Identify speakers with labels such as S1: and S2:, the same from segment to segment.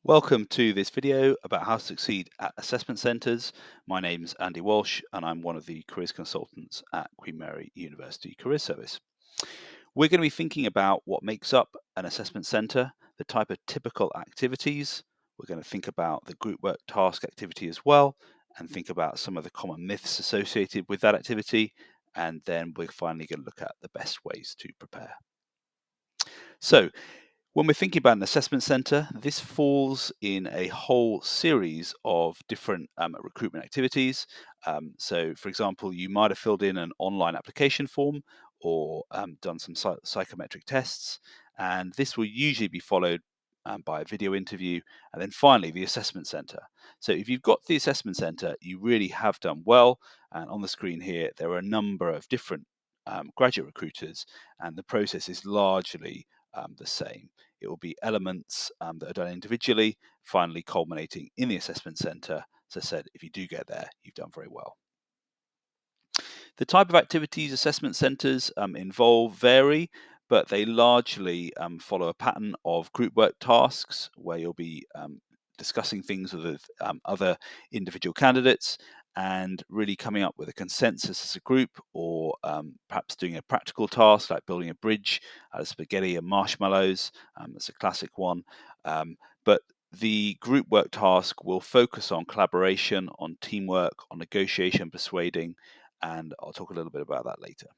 S1: Welcome to this video about how to succeed at assessment centres. My name's Andy Walsh and I'm one of the careers consultants at Queen Mary University Career Service. We're going to be thinking about what makes up an assessment centre, the type of typical activities. We're going to think about the group work task activity as well, and think about some of the common myths associated with that activity. And then we're finally going to look at the best ways to prepare. So, when we're thinking about an assessment centre, this falls in a whole series of different recruitment activities. So, for example, you might have filled in an online application form or done some psychometric tests, and this will usually be followed by a video interview, and then finally the assessment centre. So, if you've got the assessment centre, you really have done well. And on the screen here, there are a number of different graduate recruiters, and the process is largely the same. It will be elements that are done individually, finally culminating in the assessment centre. As I said, if you do get there, you've done very well. The type of activities assessment centres involve vary, but they largely follow a pattern of group work tasks where you'll be discussing things with other individual candidates and really coming up with a consensus as a group, or perhaps doing a practical task like building a bridge out of spaghetti and marshmallows. That's a classic one. But the group work task will focus on collaboration, on teamwork, on negotiation, persuading, and I'll talk a little bit about that later.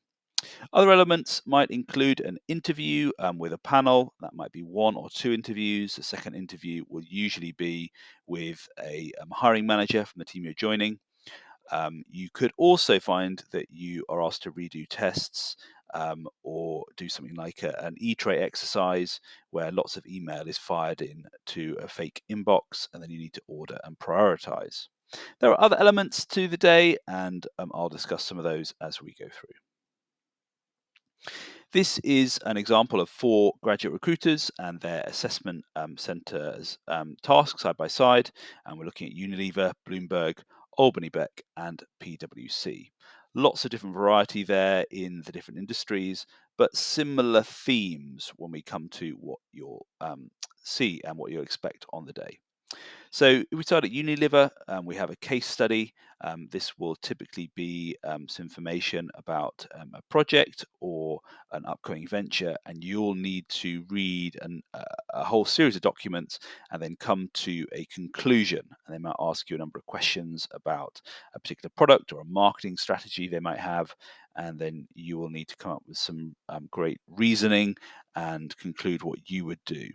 S1: Other elements might include an interview with a panel. That might be one or two interviews. The second interview will usually be with a hiring manager from the team you're joining. You could also find that you are asked to redo tests or do something like an e-tray exercise where lots of email is fired in to a fake inbox, and then you need to order and prioritize. There are other elements to the day, and I'll discuss some of those as we go through. This is an example of 4 graduate recruiters and their assessment centres tasks side by side, and we're looking at Unilever, Bloomberg, Albany Beck, and PwC. Lots of different variety there in the different industries, but similar themes when we come to what you'll see and what you'll expect on the day. So if we start at Unilever, we have a case study. This will typically be some information about a project or an upcoming venture, and you'll need to read a whole series of documents and then come to a conclusion. And they might ask you a number of questions about a particular product or a marketing strategy they might have, and then you will need to come up with some great reasoning and conclude what you would do.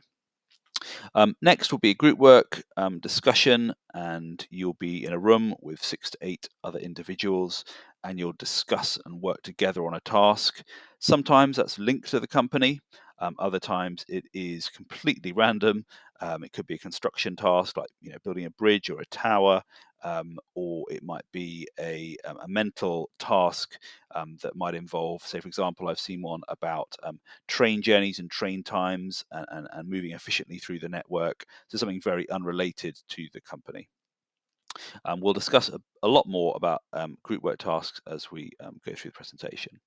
S1: Next will be a group work discussion, and you'll be in a room with 6 to 8 other individuals, and you'll discuss and work together on a task. Sometimes that's linked to the company. Other times it is completely random. It could be a construction task like building a bridge or a tower, or it might be a mental task that might involve, say, for example, I've seen one about train journeys and train times and moving efficiently through the network. So something very unrelated to the company. We'll discuss a lot more about group work tasks as we go through the presentation.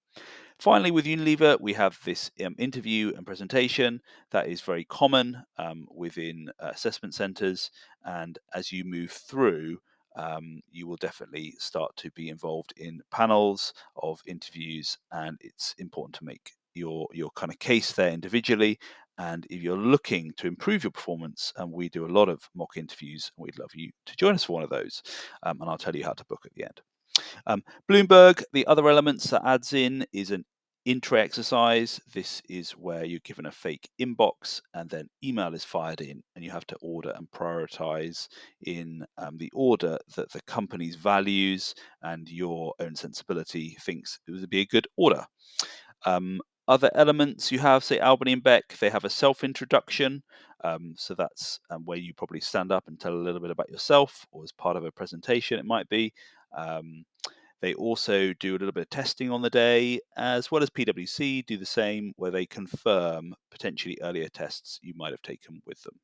S1: Finally, with Unilever, we have this interview and presentation that is very common within assessment centres. And as you move through, you will definitely start to be involved in panels of interviews, and it's important to make your kind of case there individually. And if you're looking to improve your performance, and we do a lot of mock interviews, and we'd love you to join us for one of those. And I'll tell you how to book at the end. Bloomberg, the other elements that adds in is an in-tray exercise. This is where you're given a fake inbox and then email is fired in, and you have to order and prioritize in the order that the company's values and your own sensibility thinks it would be a good order. Other elements you have, say, Albany and Beck, they have a self-introduction. So that's where you probably stand up and tell a little bit about yourself, or as part of a presentation it might be. They also do a little bit of testing on the day, as well as PwC do the same, where they confirm potentially earlier tests you might have taken with them.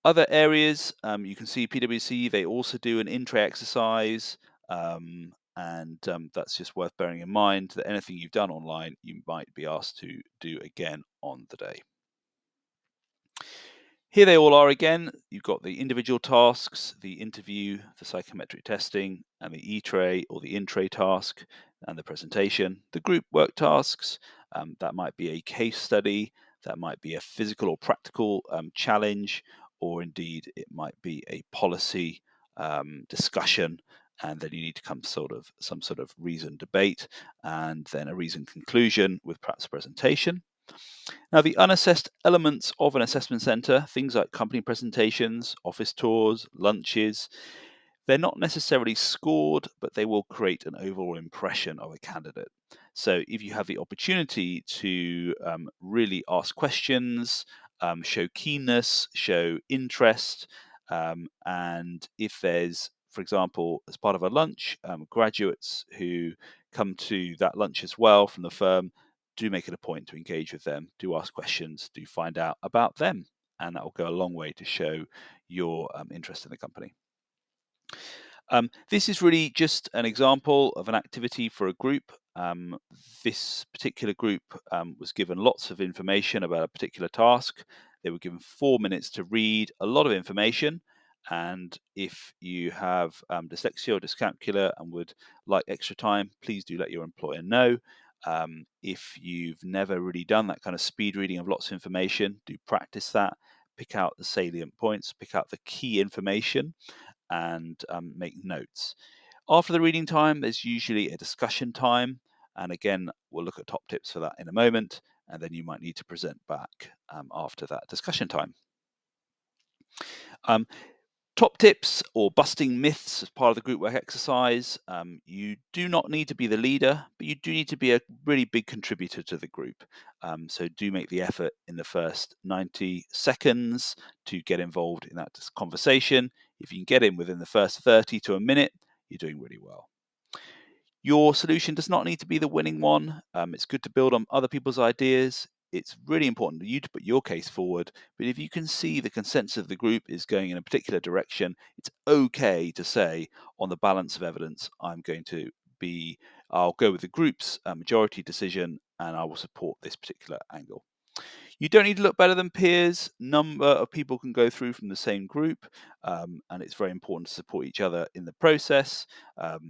S1: Other areas, you can see PwC, they also do an in-tray exercise, and that's just worth bearing in mind that anything you've done online, you might be asked to do again on the day. Here they all are again. You've got the individual tasks, the interview, the psychometric testing, and the e-tray or the in-tray task, and the presentation. The group work tasks, that might be a case study, that might be a physical or practical challenge, or indeed it might be a policy discussion, and then you need to come some sort of reasoned debate, and then a reasoned conclusion with perhaps a presentation. Now, the unassessed elements of an assessment centre, things like company presentations, office tours, lunches, they're not necessarily scored, but they will create an overall impression of a candidate. So, if you have the opportunity to really ask questions, show keenness, show interest, and if there's, for example, as part of a lunch, graduates who come to that lunch as well from the firm, do make it a point to engage with them, do ask questions, do find out about them, and that will go a long way to show your interest in the company. This is really just an example of an activity for a group. This particular group was given lots of information about a particular task. They were given 4 minutes to read a lot of information. And if you have dyslexia or dyscalculia and would like extra time, please do let your employer know. If you've never really done that kind of speed reading of lots of information, do practice that. Pick out the salient points, pick out the key information, and make notes. After the reading time, there's usually a discussion time. And again, we'll look at top tips for that in a moment. And then you might need to present back after that discussion time. Top tips or busting myths as part of the group work exercise. You do not need to be the leader, but you do need to be a really big contributor to the group. So do make the effort in the first 90 seconds to get involved in that conversation. If you can get in within the first 30 to a minute, you're doing really well. Your solution does not need to be the winning one. It's good to build on other people's ideas. It's really important for you to put your case forward, but if you can see the consensus of the group is going in a particular direction, it's okay to say, on the balance of evidence, I'll go with the group's majority decision and I will support this particular angle. You don't need to look better than peers. Number of people can go through from the same group, and it's very important to support each other in the process.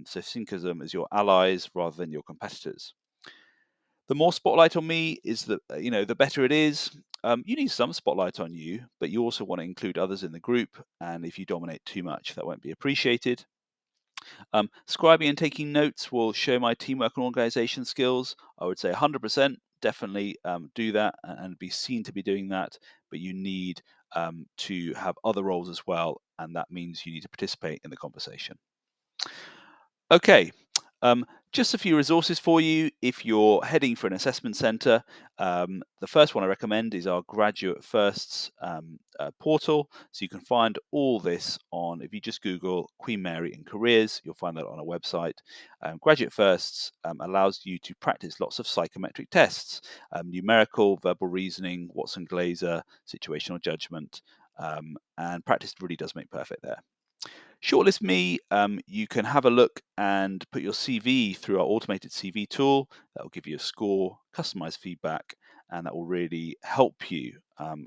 S1: So think of them as your allies rather than your competitors. The more spotlight on me is the better it is. You need some spotlight on you, but you also want to include others in the group. And if you dominate too much, that won't be appreciated. Scribing and taking notes will show my teamwork and organization skills. I would say 100%. Definitely do that and be seen to be doing that. But you need to have other roles as well. And that means you need to participate in the conversation. Okay, just a few resources for you if you're heading for an assessment centre. The first one I recommend is our Graduate Firsts portal. So you can find all this if you just Google Queen Mary and careers, you'll find that on our website. Graduate Firsts allows you to practice lots of psychometric tests, numerical, verbal reasoning, Watson-Glaser, situational judgment, and practice really does make perfect there. Shortlist Me, you can have a look and put your CV through our automated CV tool. That will give you a score, customized feedback, and that will really help you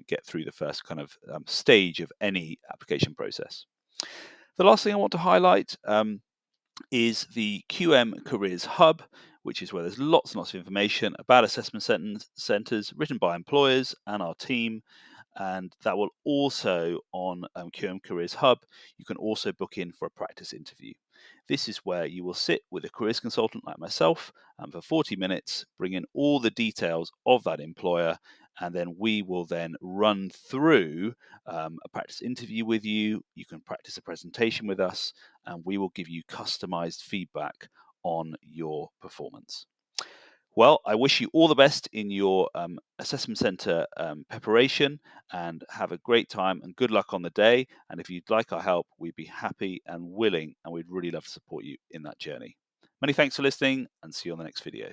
S1: get through the first kind of stage of any application process. The last thing I want to highlight is the QM Careers Hub, which is where there's lots and lots of information about assessment centres written by employers and our team. And that will also on QM Careers Hub, you can also book in for a practice interview. This is where you will sit with a careers consultant like myself for 40 minutes, bring in all the details of that employer, and then we will then run through a practice interview with you. You can practice a presentation with us, and we will give you customized feedback on your performance. Well, I wish you all the best in your assessment centre preparation, and have a great time and good luck on the day. And if you'd like our help, we'd be happy and willing, and we'd really love to support you in that journey. Many thanks for listening, and see you on the next video.